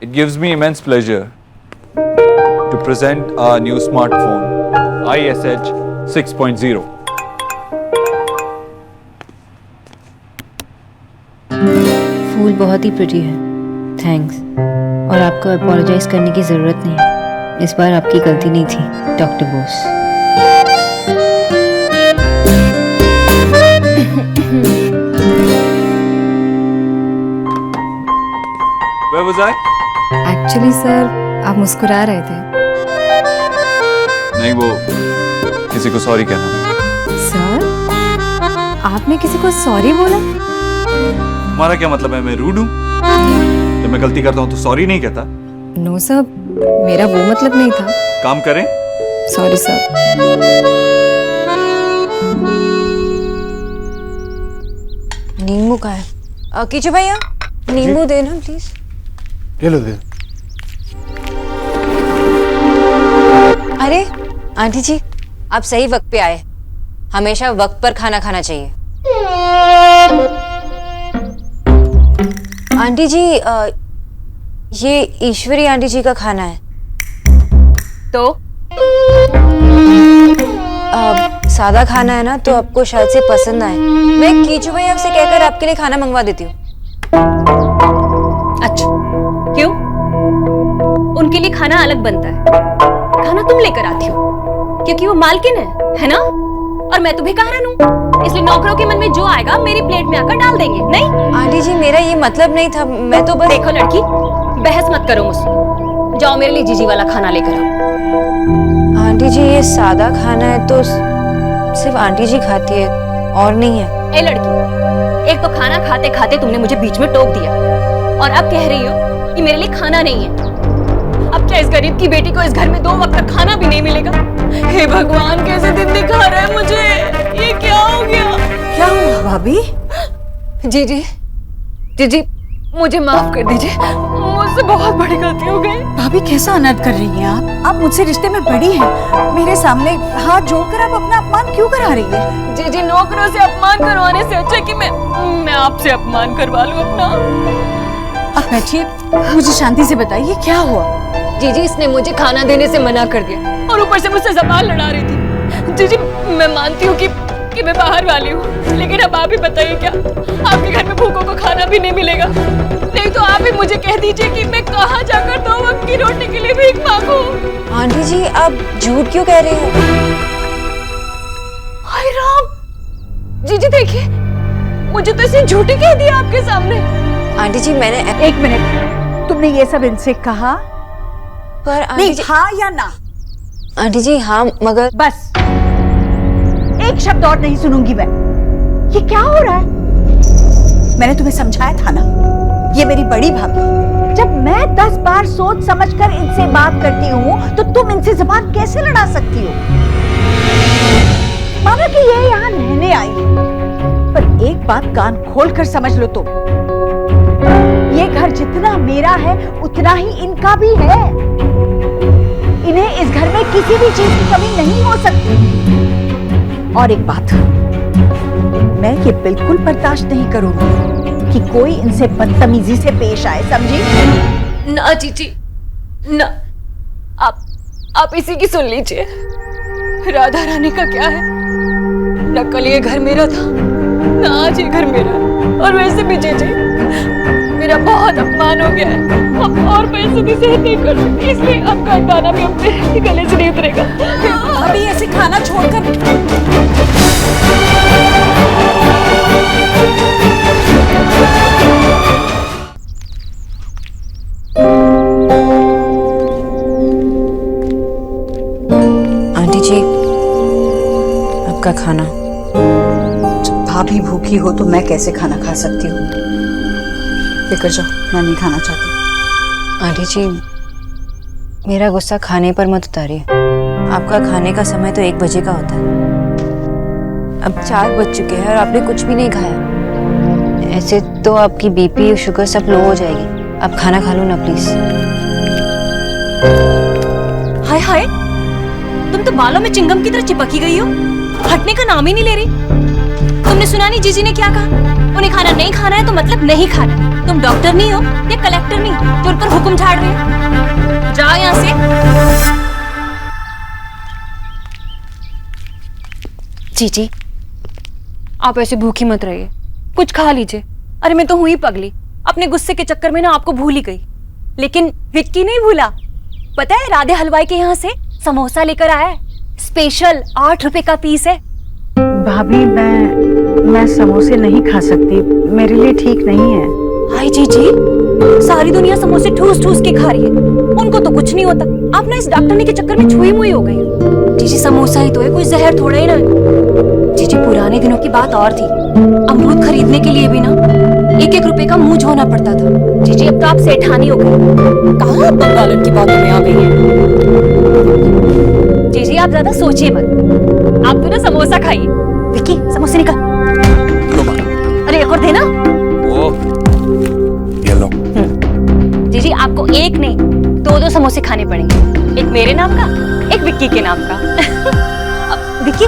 It gives me immense pleasure to present our new smartphone, ISH 6.0. फूल बहुत ही pretty है, thanks. और आपको apologise करने की ज़रूरत नहीं है, इस बार आपकी गलती नहीं थी doctor Bose. Where was I? Actually sir, आप मुस्कुरा रहे थे। नहीं, वो किसी को सॉरी कहना। सर, आपने किसी को सॉरी बोला? तुम्हारा क्या मतलब है, मैं रूड हूँ? जब मैं गलती करता हूँ तो सॉरी नहीं कहता। नो सर, मेरा वो मतलब नहीं था। काम करें। Sorry sir. नींबू का है कीचू भैया, नींबू देना प्लीज। ले लो दे। अरे आंटी जी, आप सही वक्त पे आए। हमेशा वक्त पर खाना खाना चाहिए। आंटी जी, ये ईश्वरी आंटी जी का खाना है। तो सादा खाना है ना, तो आपको शायद से पसंद आए। मैं कीचू भैया से कहकर आपके लिए खाना मंगवा देती हूँ। अच्छा, क्यों? उनके लिए खाना अलग बनता है, खाना तुम लेकर आती हो क्योंकि वो मालकिन है ना? और मैं तुम्हें कारण हूँ, इसलिए नौकरों के मन में जो आएगा मेरी प्लेट में आकर डाल देंगे। नहीं आंटी जी, मेरा ये मतलब नहीं था, मैं तो बस। देखो लड़की, बहस मत करो मुझसे। जाओ मेरे लिए जीजी वाला खाना लेकर आओ। आंटी जी, ये सादा खाना है तो सिर्फ आंटी जी खाती है, और नहीं है। ए लड़की, एक तो खाना खाते खाते तुमने मुझे बीच में टोक दिया, और अब कह रही हो कि मेरे लिए खाना नहीं है। अब क्या इस गरीब की बेटी को इस घर में 2 वक्त का खाना भी नहीं मिलेगा? हे भगवान, कैसे दिन दिखा रहा है मुझे, ये क्या हो गया? क्या हुआ भाभी? जी, मुझे माफ कर दीजिए, मुझसे बहुत बड़ी गलती हो गई। भाभी कैसा अनर्थ कर रही हैं आप? आप मुझसे रिश्ते में बड़ी हैं, मेरे सामने हाथ जोड़कर आप अपना अपमान क्यों करा रही हैं? जी, नौकरों से अपमान करवाने से अच्छा कि मैं आपसे अपमान करवा लूं अपना। आप बैठिए, मुझे शांति से बताइए क्या हुआ? जी, इसने मुझे खाना देने से मना कर दिया और ऊपर से मुझसे ज़बान लड़ा रही थी। जी, मैं मानती हूँ कि मैं बाहर वाली हूँ, लेकिन अब आप ही बताइए, क्या आपके घर में भूखों को खाना भी नहीं मिलेगा? नहीं तो आप ही मुझे कह दीजिए कि मैं कहाँ जाकर 2 वक्त की रोटी के लिए भीख मांगूं। आंटी जी, आप झूठ क्यों कह रही हो? हाय राम! जी देखिए, मुझे तो इसे झूठी कह दिया आपके सामने। आंटी जी, मैंने 1 मिनट, तुमने ये सब इनसे कहा? पर आंटी नहीं, जी, हाँ या ना? आंटी जी हाँ, मगर बस एक शब्द और नहीं सुनूंगी मैं। ये क्या हो रहा है? मैंने तुम्हें समझाया था ना, ये मेरी बड़ी भाभी। जब मैं 10 बार सोच समझकर इनसे बात करती हूँ तो तुम इनसे जुबान कैसे लड़ा सकती हो? माना कि ये यहाँ रहने आई है, पर एक बात कान खोल कर समझ लो तुम, ये घर जितना मेरा है उतना ही इनका भी है। इन्हें इस घर में किसी भी चीज की कमी नहीं हो सकती। और एक बात, मैं ये बिल्कुल बर्दाश्त नहीं करूंगी कि कोई इनसे बदतमीजी से पेश आए, समझी? ना जीजी ना, आप इसी की सुन लीजिए। राधा रानी का क्या है, न कल ये घर मेरा था, ना आज ये घर मेरा है। और वैसे भी जीजी, मेरा बहुत अपमान हो गया है, अब और पैसे भी सहन नहीं कर सकती, इसलिए आपका दाना भी अपने गले से नहीं उतरेगा। अभी ऐसे खाना छोड़कर आंटी जी, आपका खाना। जब भाभी भूखी हो तो मैं कैसे खाना खा सकती हूँ? लेकर जाओ, मैं नहीं खाना चाहती। आंटी जी, मेरा गुस्सा खाने पर मत उतारिए। आपका खाने का समय तो 1 बजे का होता है, अब 4 बज चुके हैं और आपने कुछ भी नहीं खाया। ऐसे तो आपकी बीपी और शुगर सब लो हो जाएगी। आप खाना खा लो ना प्लीज। हाय, तुम तो बालों में चिंगम की तरह चिपकी गई हो, हटने का नाम ही नहीं ले रही। तुमने सुना नहीं जीजी ने क्या कहा? आपको नहीं खाना, नहीं खाना है तो मतलब नहीं खाना है। तुम डॉक्टर नहीं हो या कलेक्टर नहीं जो उन पर हुक्म झाड़ रहे हो। जाओ यहाँ से। जीजी, आप ऐसे भूखी मत रहिए, कुछ खा लीजिए। अरे मैं तो हुई पगली, अपने गुस्से के चक्कर में ना आपको भूल ही गई। लेकिन विक्की नहीं भूला। पता है, राधे हलवाई के यहाँ से समोसा लेकर आया है, स्पेशल 8 रुपए का पीस है। भाभी मैं समोसे नहीं खा सकती, मेरे लिए ठीक नहीं है। हाय जीजी, सारी दुनिया समोसे ठूस ठूस के खा रही है, उनको तो कुछ नहीं होता। आप ना इस डॉक्टरनी के चक्कर में छुई मुई हो गई हो। जीजी समोसा ही तो है, कोई जहर थोड़ा ही ना है। जीजी पुराने दिनों की बात और थी, अमरूद खरीदने के लिए भी ना 1-1 रुपए का मुंह धोना पड़ता था। जीजी अब तो आप सेठानी हो गई, कहाँ बंगालन की बातों में आ गई है। जीजी आप ज्यादा सोचिए मत, आप तो ना समोसा खाइए। विक्की समोसे निकाल। अरे एक और देना। ये लो। जीजी आपको एक नहीं 2-2 समोसे खाने पड़ेंगे, एक मेरे नाम का, एक विक्की के नाम का। अब विक्की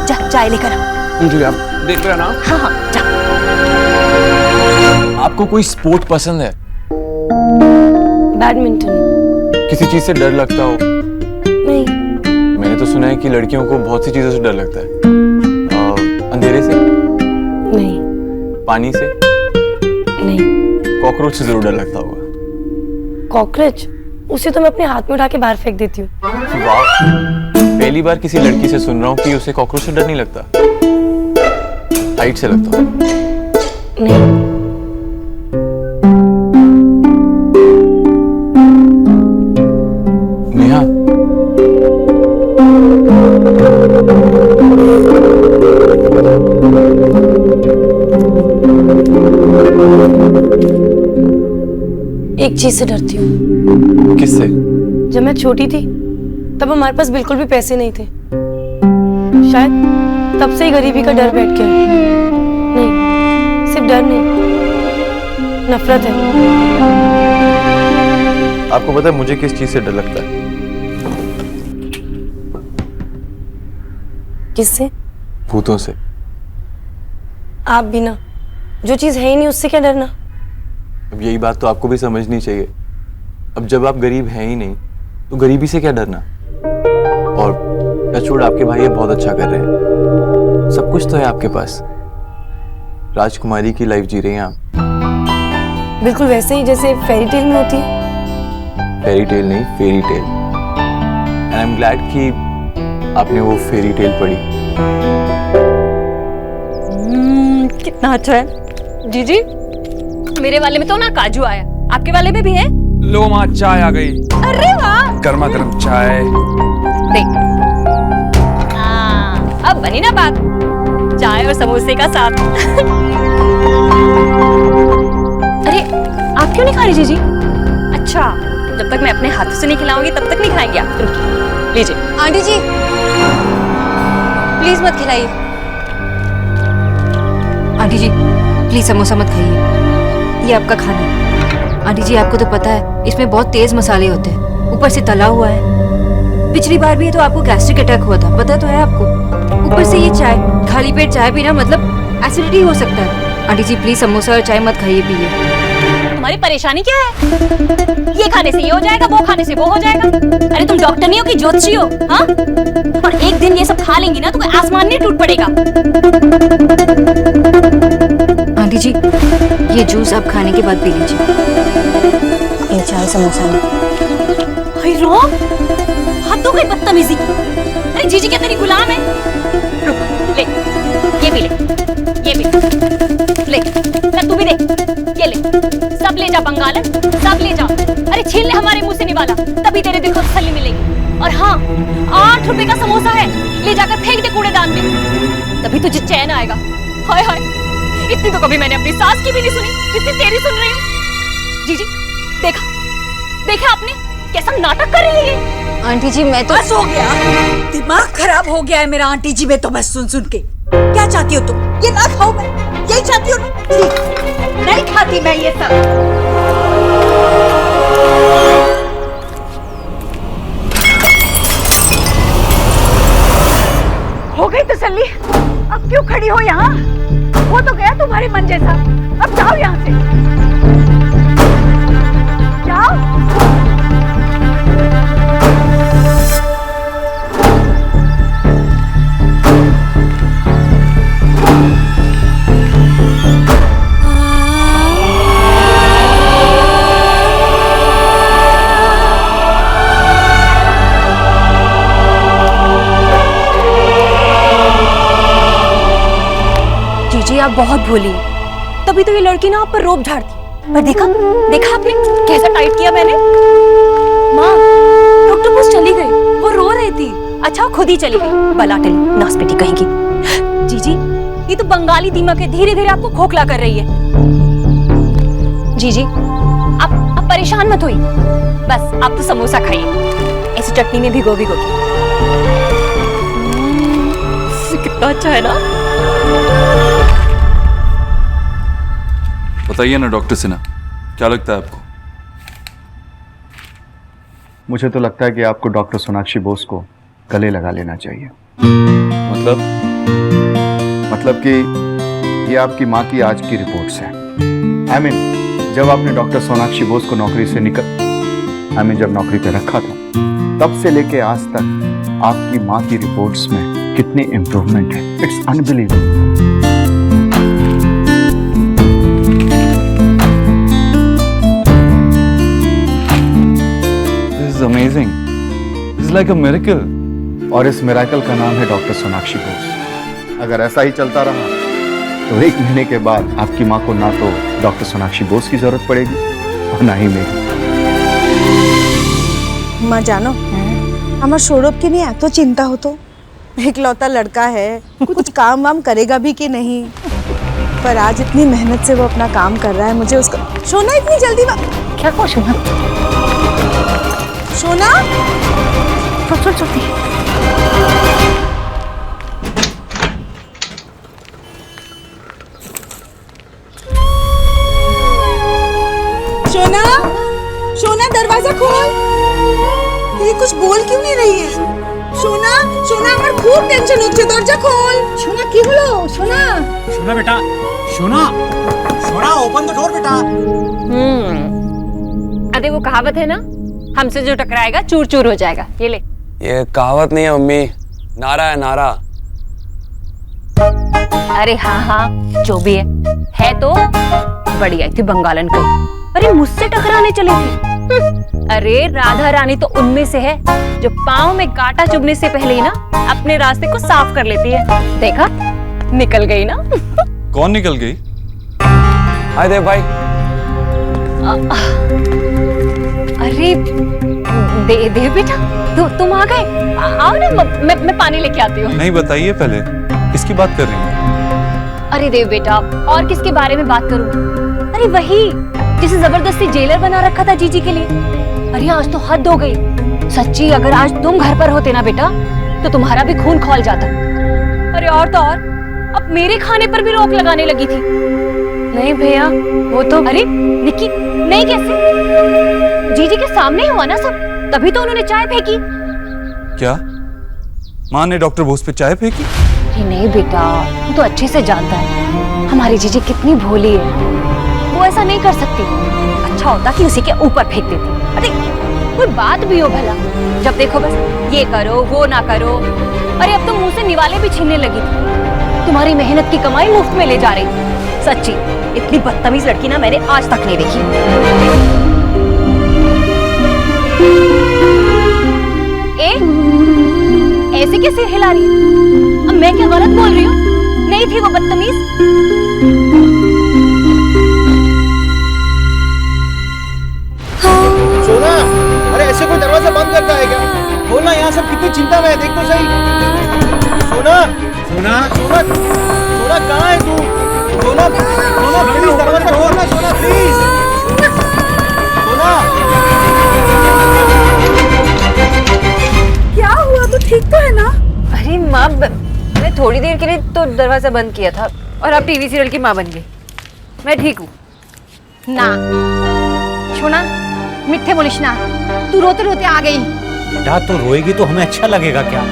जा चाय लेकर आ। जी आप देख रहे हैं ना? हाँ हाँ जा। आपको कोई स्पोर्ट पसंद है? बैडमिंटन। किसी चीज से डर लगता हो? नहीं। मैंने तो सुना है कि लड़कियों को बहुत सी चीजों से डर लगता है। अंधेरे से? नहीं। पानी से? नहीं। कॉकरोच से जरूर डर लगता होगा। कॉकरोच? उसे तो मैं अपने हाथ में उठा के बाहर फेंक देती हूँ। वाह, पहली बार किसी लड़की से सुन रहा हूँ कि उसे कॉकरोच से डर नहीं लगता। हाइट से लगता हो? नहीं। नेहा, एक चीज से डरती हूँ। किससे? जब मैं छोटी थी तब हमारे पास बिल्कुल भी पैसे नहीं थे, शायद तब से ही गरीबी का डर बैठ गया है। नहीं, सिर्फ डर नहीं, नफरत है। आपको पता है मुझे किस चीज से डर लगता है? किससे? भूतों से। आप भी ना, जो चीज है ही नहीं उससे क्या डरना। अब यही बात तो आपको भी समझनी चाहिए। अब जब आप गरीब हैं ही नहीं तो गरीबी से क्या डरना। और टचवुड आपके भाई ये बहुत अच्छा कर रहे हैं, सब कुछ तो है आपके पास। राजकुमारी की लाइफ जी रही हैं आप। बिल्कुल वैसे ही जैसे फेरी टेल में होती है। फेरी टेल नहीं, fairy tale. And I am glad कि आपने वो फेरी टेल पढ़ी। कितना अच्छा है। जीजी मेरे वाले में तो ना काजू आया, आपके वाले में भी है? लो माँ, चाय आ गई। अरे वाह, गर्मा गर्म चाय। देख अब बनी ना बात, चाय और समोसे का साथ। अरे आप क्यों नहीं खा रही जीजी? अच्छा, जब तक मैं अपने हाथों से नहीं खिलाऊंगी तब तक नहीं खाएंगे आप। रुकिए, लीजिए। आंटी जी प्लीज मत खिलाइए। आंटी जी प्लीज समोसा मत खाइए, ये आपका खाना है। आंटी जी आपको तो पता है इसमें बहुत तेज मसाले होते हैं, ऊपर से तला हुआ है। पिछली बार भी तो आपको गैस्ट्रिक अटैक हुआ था, पता तो है आपको। ऊपर से ये चाय, खाली पेट चाय पीना मतलब एसिडिटी हो सकता है। आंटी जी प्लीज समोसा और चाय मत खाइए, पिए। तुम्हारी परेशानी क्या है? ये खाने से ये हो जाएगा, वो खाने से वो हो जाएगा। अरे तुम डॉक्टर नहीं हो कि ज्योतिषी हो? हाँ, और एक दिन ये सब खा लेंगी ना तो आसमान नहीं टूट पड़ेगा। आंटी जी ये जूस आप खाने के बाद पी लीजिए, ये चाय समोसा में। हाय राम, हाथ तो गई बदतमीजी की। अरे जीजी क्या तेरी गुलाम है? रुक, ले, ये भी ले, ये भी ले, ले तू भी दे, ये ले, सब ले जा बंगालन, सब ले जा। अरे छीन ले हमारे मुंह से निवाला, तभी तेरे दिल को तसल्ली मिलेगी। और हाँ, 8 रुपए का समोसा है, ले जाकर फेंक दे कूड़ेदान में, तभी तुझे चैन आएगा। हाय हाय, इतनी तो कभी मैंने अपनी सास की भी नहीं सुनी जितनी तेरी सुन रही हूँ। जीजी देखा, देखा आपने कैसा नाटक कर रही है? आंटी जी मैं तो बस हो गया, दिमाग खराब हो गया है मेरा आंटी जी में तो बस सुन सुन के। क्या चाहती हो तुम? ये ना खाओ मैं, यही चाहती हो ना? ठीक, नहीं खाती मैं ये सब। हो गई तसल्ली? अब क्यों खड़ी हो यहाँ? हो तो गया तुम्हारे मन जैसा। आप बहुत भोली हैं। तभी तो ये लड़की ना आप पर रोब झाड़ती। पर देखा देखा आपने कैसा टाइट किया मैंने। माँ, डॉक्टर बोस चली गई, वो रो रही थी। अच्छा खुद ही चली गई, बलाटली नासपेटी कहेंगी। जीजी, ये तो बंगाली दीमक है, धीरे धीरे आपको खोखला कर रही है। जीजी, आप परेशान मत होइए, बस आप तो समोसा खाइए, ऐसी चटनी में भिगो भिगो के। कितना अच्छा है ना। बताइए ना डॉक्टर सिन्हा, क्या लगता है आपको? मुझे तो लगता है कि आपको डॉक्टर सोनाक्षी बोस को गले लगा लेना चाहिए। मतलब कि ये आपकी माँ की आज की रिपोर्ट्स हैं। जब आपने डॉक्टर सोनाक्षी बोस को नौकरी से जब नौकरी पे रखा था, तब से लेके आज तक आपकी माँ की रिपोर्ट्स में कितनी इम्प्रूवमेंट है। It's unbelievable. This is amazing. This is like a miracle. और इस मिरेकल का नाम है डॉक्टर सोनाक्षी बोस। अगर ऐसा ही चलता रहा तो 1 महीने के बाद आपकी माँ को ना तो डॉक्टर सोनाक्षी बोस की जरूरत पड़ेगी और ना ही मेरी। माँ जानो, हमार सौरभ की नहीं तो चिंता हो तो इकलौता लड़का है, कुछ काम वाम करेगा भी कि नहीं। पर आज इतनी मेहनत से वो अपना काम कर रहा है, मुझे उसका सोना इतनी जल्दी क्या को सोना? सोना छोड़ छोड़ सोना, सोना दरवाजा खोल। ये कुछ बोल क्यों नहीं रही है? सोना, सोना আমার খুব টেনশন হচ্ছে, দরজা খোল। সোনা কি হলো? সোনা, सोना बेटा, सोना, सोना ओपन द डोर बेटा। अरे वो कहावत है ना, हमसे जो टकराएगा चूर चूर हो जाएगा। ये ले। ये कहावत नहीं है मम्मी, नारा है नारा। अरे हाँ, जो भी है तो बड़ी आई थी बंगालन कहीं। अरे मुझसे टकराने चली थी। अरे राधा रानी तो उनमें से है जो पाँव में कांटा चुभने से पहले ही ना अपने रास्ते को साफ कर लेती है। देखा, निकल गई ना। कौन निकल गई? हाय देव भाई। अरे देव बेटा, तुम आ गए। आओ ना, मैं पानी लेके आती हूँ। नहीं, बताइए पहले किसकी बात कर रही हैं? अरे देव बेटा, और किसके बारे में बात करूं? अरे वही जिसे जबरदस्ती जेलर बना रखा था जीजी के लिए। अरे आज तो हद हो गई सच्ची। अगर आज तुम घर पर होते ना बेटा, तो तुम्हारा भी खून खौल जाता। अरे और तो और, अब मेरे खाने पर भी रोक लगाने लगी थी। नहीं भैया, वो तो। अरे निक्की, नहीं कैसे? जीजी के सामने हुआ ना सब, तभी तो उन्होंने चाय फेंकी। क्या माँ ने डॉक्टर बोस पे चाय फेंकी? अरे नहीं बेटा, वो तो अच्छे से जानता है हमारी जीजी कितनी भोली है। वो ऐसा नहीं कर सकती। अच्छा होता कि उसी के ऊपर फेंक देती। अरे कोई बात भी हो भला, जब देखो बस ये करो वो ना करो। अरे अब तो मुंह से निवाले भी छीनने लगी थी। तुम्हारी मेहनत की कमाई मुफ्त में ले जा रही थी। सच्ची इतनी बदतमीज लड़की ना मैंने आज तक नहीं देखी। ऐसे कैसे हिला रही है? अब मैं क्या गलत बोल रही हूँ? नहीं थी वो बदतमीज? सोना, अरे ऐसे कोई दरवाजा बंद करता है क्या? खोलना, यहाँ सब कितनी चिंता में है, देख तो सही। सोना, सोना, सोना, सोना कहाँ है तू? सोना, सोना प्लीज दरवाजा खोलना, सोना प्लीज। सोना, क्या हुआ? तो ठीक तो है ना? अरे माँ, मैं थोड़ी देर के लिए तो दरवाजा बंद किया था और अब टीवी सीरियल की माँ बन गई। मैं ठीक हूँ ना सोना, मिठ्ठे बोलिश ना। तू रोते रोते आ गई। बेटा तो रोएगी तो हमें अच्छा लगेगा क्या?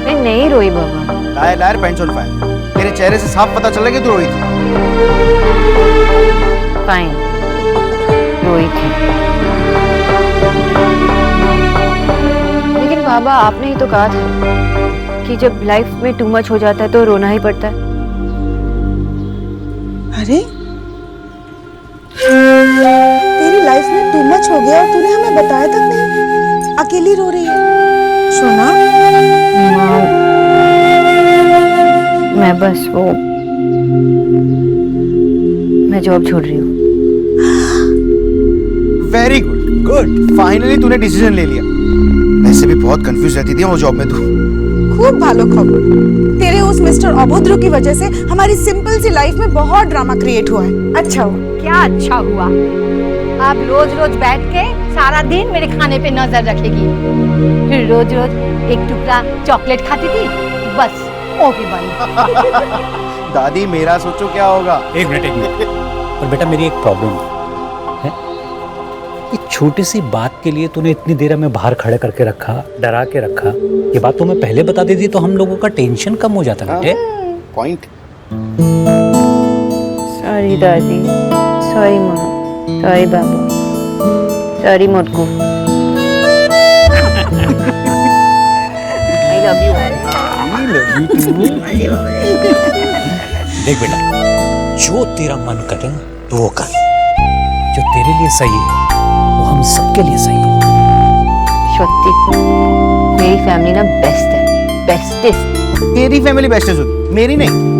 मैं नहीं रोई बाबा। लायर लायर पेंसिल फायर, तेरे चेहरे से साफ पता चला कि तू रोई थी। फाइन, रोई थी। लेकिन बाबा, आपने ही तो कहा था कि जब लाइफ में टू मच हो जाता है तो रोना ही पड़ता है। अरे तेरी लाइफ में टू मच हो गया और तूने हमें बताया तक नहीं। अकेली रो रही है सोना। मैं बस वो मैं जॉब छोड़ रही हूँ। वेरी गुड गुड, फाइनली तूने डिसीजन ले लिया। वैसे भी बहुत कंफ्यूज रहती थी वो जॉब में तू। खूब भालो खबर, तेरे उस मिस्टर अभद्र की वजह से हमारी सिंपल सी लाइफ में बहुत ड्रामा क्रिएट हुआ है। अच्छा हुआ। क्या अच्छा हुआ? आप रोज रोज बैठ के सारा दिन मेरे खाने पे नजर रखेगी, फिर रोज रोज एक टुकड़ा चॉकलेट खाती थी, बस वो भी बंद। दादी मेरा सोचो क्या होगा। एक मिनट। और बेटा मेरी एक प्रॉब्लम है, एक छोटी सी बात के लिए तूने इतनी देर हमें बाहर खड़े करके रखा, डरा के रखा। ये बात तुम्हें पहले बता देती तो हम लोगों का टेंशन कम हो जाता बेटे। पॉइंट। सॉरी दादी, सॉरी मम्मा, सॉरी बाबू, सॉरी मोटकू। I love you. देख बेटा, जो तेरा मन करे तो वो कर, जो तेरे लिए सही है वो हम सबके लिए सही है। शक्ति, मेरी फैमिली ना बेस्ट है, बेस्टेस्ट। तेरी फैमिली बेस्टेस्ट होगी, मेरी नहीं।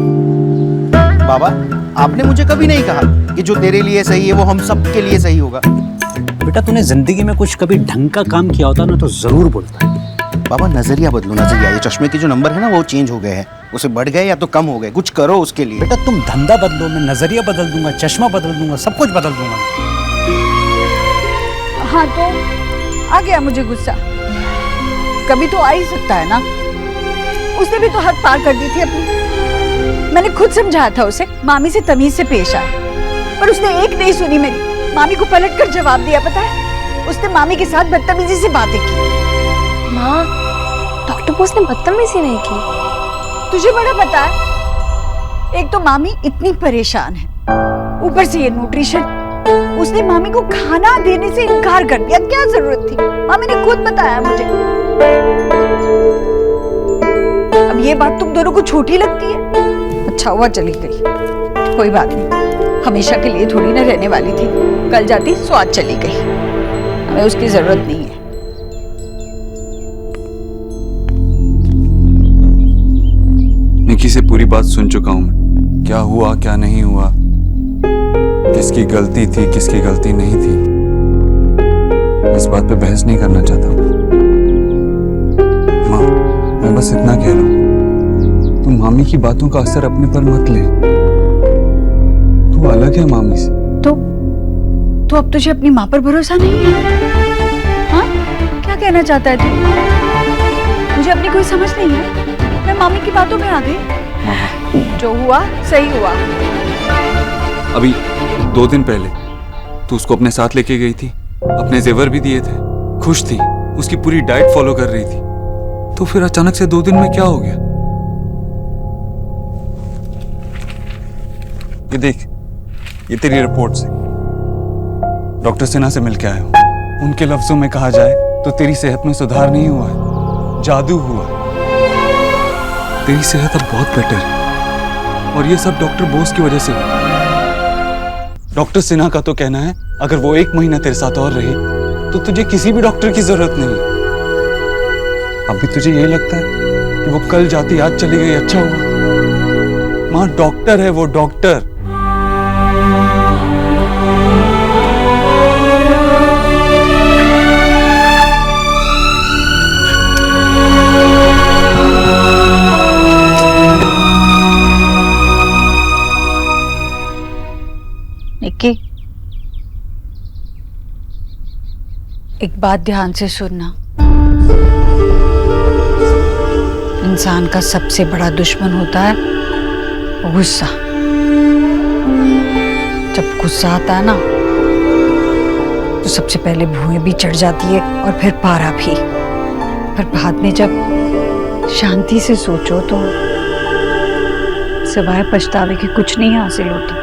बाबा आपने मुझे कभी नहीं कहा कि जो तेरे लिए सही है वो हम सबके लिए सही होगा। बेटा तूने जिंदगी में कुछ कभी ढंग का काम किया होता ना तो जरूर बोलता। बाबा नजरिया बदलो, नजरिया। ये चश्मे के जो नंबर है ना वो चेंज हो गए हैं, उसे बढ़ गए या तो कम हो गए, कुछ करो उसके लिए। बेटा तुम धंधा बदलो, मैं नजरिया बदल दूंगा, चश्मा बदल दूंगा, सब कुछ बदल दूंगा। हाँ तो आ गया मुझे गुस्सा, कभी तो आ ही सकता है ना। उसने भी तो हद पार कर दी थी अपनी। मैंने खुद समझाया था उसे मामी से तमीज से पेश आए, पर उसने एक नहीं सुनी मेरी। मामी को पलट कर जवाब दिया। पता है उसने मामी के साथ बदतमीजी से बातें की। माँ, डॉक्टर बोस ने बदतमीजी नहीं की। तुझे बड़ा पता है, एक तो मामी इतनी परेशान है, ऊपर से ये न्यूट्रिशन। उसने मामी को खाना देने से इनकार कर दिया। क्या जरूरत थी? मामी ने खुद बताया मुझे। अब ये बात तुम दोनों को छोटी लगती है। अच्छा हुआ चली गई, कोई बात नहीं, हमेशा के लिए थोड़ी ना रहने वाली थी। कल जाती सो आज चली गई, हमें उसकी जरूरत नहीं है। निकी से पूरी बात सुन चुका हूं मैं, क्या हुआ क्या नहीं हुआ, किसकी गलती थी किसकी गलती नहीं थी। इस बात पे बहस नहीं करना चाहता। माँ मैं बस इतना कह रहा हूं, तुम मामी की बातों का असर अपने पर मत ले। तू अलग है मामी से। तो अब तुझे अपनी माँ पर भरोसा नहीं है? हाँ क्या कहना चाहता है तू? मुझे अपनी कोई समझ नहीं है, मैं मामी की बातों में आ गई। जो हुआ सही हुआ। अभी 2 दिन पहले तू उसको अपने साथ लेके गई थी, अपने जेवर भी दिए थे, खुश थी, उसकी पूरी डाइट फॉलो कर रही थी। तो फिर अचानक से 2 दिन में क्या हो गया? ये देख, ये तेरी रिपोर्ट से डॉक्टर सिन्हा से मिलके आया हूं। उनके लफ्जों में कहा जाए तो तेरी सेहत में सुधार नहीं हुआ है, जादू हुआ है। तेरी सेहत अब बहुत बेटर है और ये सब डॉक्टर बोस की वजह से हुआ। डॉक्टर सिन्हा का तो कहना है अगर वो 1 महीना तेरे साथ और रहे तो तुझे किसी भी डॉक्टर की जरूरत नहीं। अभी तुझे यही लगता है कि वो कल जाती आज चली गई अच्छा हुआ? माँ डॉक्टर है वो, डॉक्टर। निक्की एक बात ध्यान से सुनना, इंसान का सबसे बड़ा दुश्मन होता है गुस्सा। जब गुस्सा आता है ना तो सबसे पहले भुएं भी चढ़ जाती है और फिर पारा भी। पर बाद में जब शांति से सोचो तो सिवाय पछतावे के कुछ नहीं हासिल होता।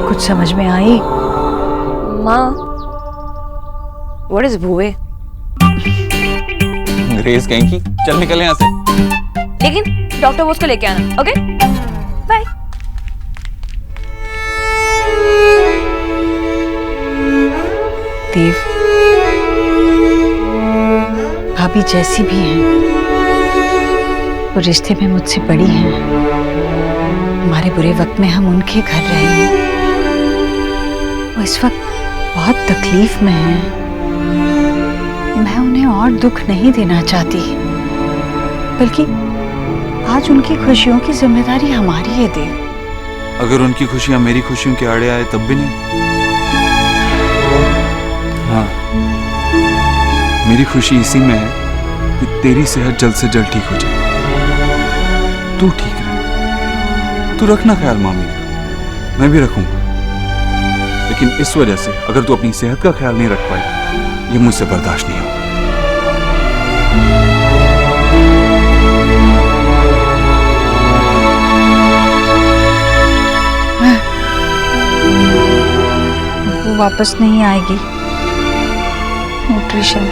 कुछ समझ में आई? माँ, व्हाट इज भूए? अंग्रेज कहीं की, चल निकल यहाँ से। लेकिन डॉक्टर बोस को लेके आना, ओके? बाय। देव, भाभी जैसी भी हैं वो रिश्ते में मुझसे बड़ी हैं। हमारे बुरे वक्त में हम उनके घर रहे हैं। वो इस वक्त बहुत तकलीफ में हैं। मैं उन्हें और दुख नहीं देना चाहती, बल्कि आज उनकी खुशियों की जिम्मेदारी हमारी है देव। अगर उनकी खुशियां मेरी खुशियों के आड़े आए तब भी नहीं? हाँ, मेरी खुशी इसी में है कि तेरी सेहत जल्द से जल्द ठीक हो जाए। तू ठीक रहे, तू रखना ख्याल मामी का, मैं भी रखूंगा। लेकिन इस वजह से अगर तू अपनी सेहत का ख्याल नहीं रख पाई, ये मुझसे बर्दाश्त नहीं होगा। वो वापस नहीं आएगी। न्यूट्रिशन